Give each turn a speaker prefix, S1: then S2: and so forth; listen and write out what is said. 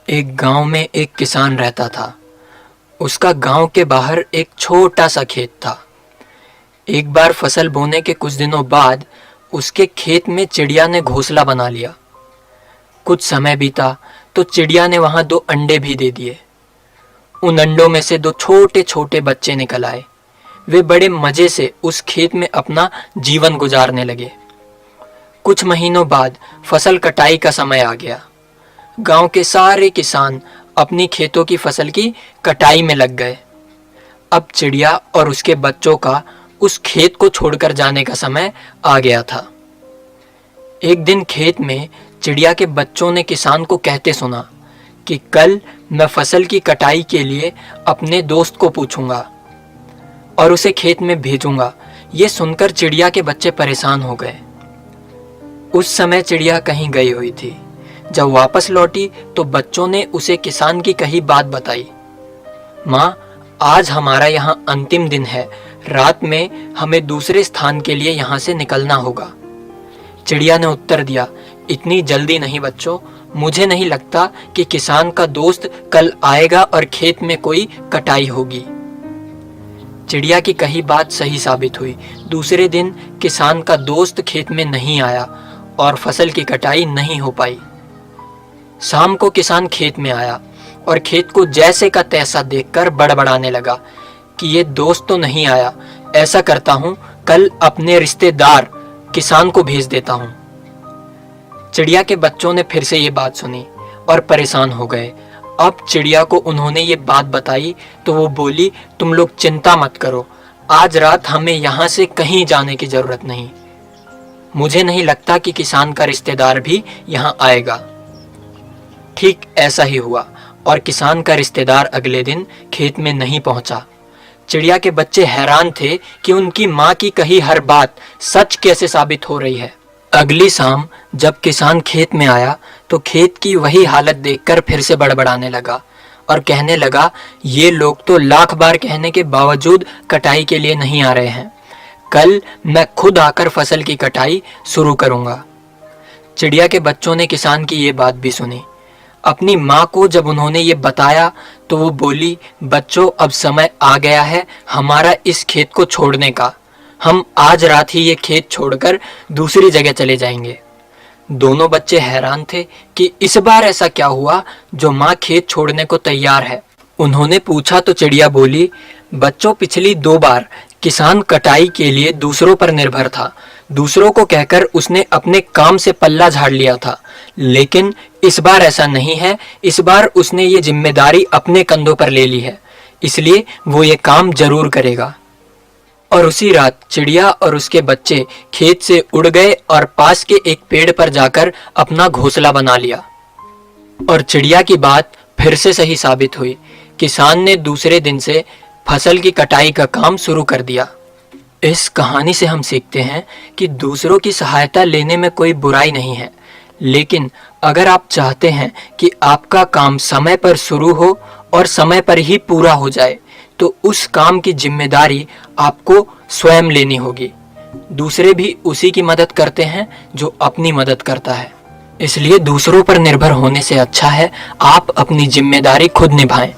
S1: एक गांव में एक किसान रहता था। उसका गांव के बाहर एक छोटा सा खेत था। एक बार फसल बोने के कुछ दिनों बाद उसके खेत में चिड़िया ने घोंसला बना लिया। कुछ समय बीता तो चिड़िया ने वहां 2 अंडे भी दे दिए। उन अंडों में से 2 छोटे छोटे बच्चे निकल आए। वे बड़े मजे से उस खेत में अपना जीवन गुजारने लगे। कुछ महीनों बाद फसल कटाई का समय आ गया। गांव के सारे किसान अपनी खेतों की फसल की कटाई में लग गए। अब चिड़िया और उसके बच्चों का उस खेत को छोड़कर जाने का समय आ गया था। एक दिन खेत में चिड़िया के बच्चों ने किसान को कहते सुना कि कल मैं फसल की कटाई के लिए अपने दोस्त को पूछूंगा और उसे खेत में भेजूंगा। ये सुनकर चिड़िया के बच्चे परेशान हो गए। उस समय चिड़िया कहीं गई हुई थी। जब वापस लौटी तो बच्चों ने उसे किसान की कही बात बताई। माँ, आज हमारा यहाँ अंतिम दिन है। रात में हमें दूसरे स्थान के लिए यहाँ से निकलना होगा। चिड़िया ने उत्तर दिया, इतनी जल्दी नहीं बच्चों, मुझे नहीं लगता कि किसान का दोस्त कल आएगा और खेत में कोई कटाई होगी। चिड़िया की कही बात सही साबित हुई। दूसरे दिन किसान का दोस्त खेत में नहीं आया और फसल की कटाई नहीं हो पाई। शाम को किसान खेत में आया और खेत को जैसे का तैसा देखकर बड़बड़ाने लगा कि ये दोस्त तो नहीं आया। ऐसा करता हूँ, कल अपने रिश्तेदार किसान को भेज देता हूँ। चिड़िया के बच्चों ने फिर से ये बात सुनी और परेशान हो गए। अब चिड़िया को उन्होंने ये बात बताई तो वो बोली, तुम लोग चिंता मत करो, आज रात हमें यहाँ से कहीं जाने की जरूरत नहीं। मुझे नहीं लगता कि किसान का रिश्तेदार भी यहाँ आएगा। ठीक ऐसा ही हुआ और किसान का रिश्तेदार अगले दिन खेत में नहीं पहुंचा। चिड़िया के बच्चे हैरान थे कि उनकी माँ की कही हर बात सच कैसे साबित हो रही है। अगली शाम जब किसान खेत में आया तो खेत की वही हालत देखकर फिर से बड़बड़ाने लगा और कहने लगा, ये लोग तो लाख बार कहने के बावजूद कटाई के लिए नहीं आ रहे हैं। कल मैं खुद आकर फसल की कटाई शुरू करूंगा। चिड़िया के बच्चों ने किसान की ये बात भी सुनी। अपनी माँ को जब उन्होंने ये बताया तो वो बोली, बच्चों, अब समय आ गया है हमारा इस खेत को छोड़ने का। हम आज रात ही ये खेत छोड़कर दूसरी जगह चले जाएंगे। दोनों बच्चे हैरान थे कि इस बार ऐसा क्या हुआ जो माँ खेत छोड़ने को तैयार है। उन्होंने पूछा तो चिड़िया बोली, बच्चों, पिछली 2 बार किसान कटाई के लिए दूसरों पर निर्भर था। दूसरों को कहकर उसने अपने काम से पल्ला झाड़ लिया था, लेकिन इस बार ऐसा नहीं है। इस बार उसने ये जिम्मेदारी अपने कंधों पर ले ली है, इसलिए वो ये काम जरूर करेगा। और उसी रात चिड़िया और उसके बच्चे खेत से उड़ गए और पास के एक पेड़ पर जाकर अपना घोंसला बना लिया। और चिड़िया की बात फिर से सही साबित हुई। किसान ने दूसरे दिन से फसल की कटाई का काम शुरू कर दिया। इस कहानी से हम सीखते हैं कि दूसरों की सहायता लेने में कोई बुराई नहीं है, लेकिन अगर आप चाहते हैं कि आपका काम समय पर शुरू हो और समय पर ही पूरा हो जाए तो उस काम की जिम्मेदारी आपको स्वयं लेनी होगी। दूसरे भी उसी की मदद करते हैं जो अपनी मदद करता है। इसलिए दूसरों पर निर्भर होने से अच्छा है आप अपनी जिम्मेदारी खुद निभाएं।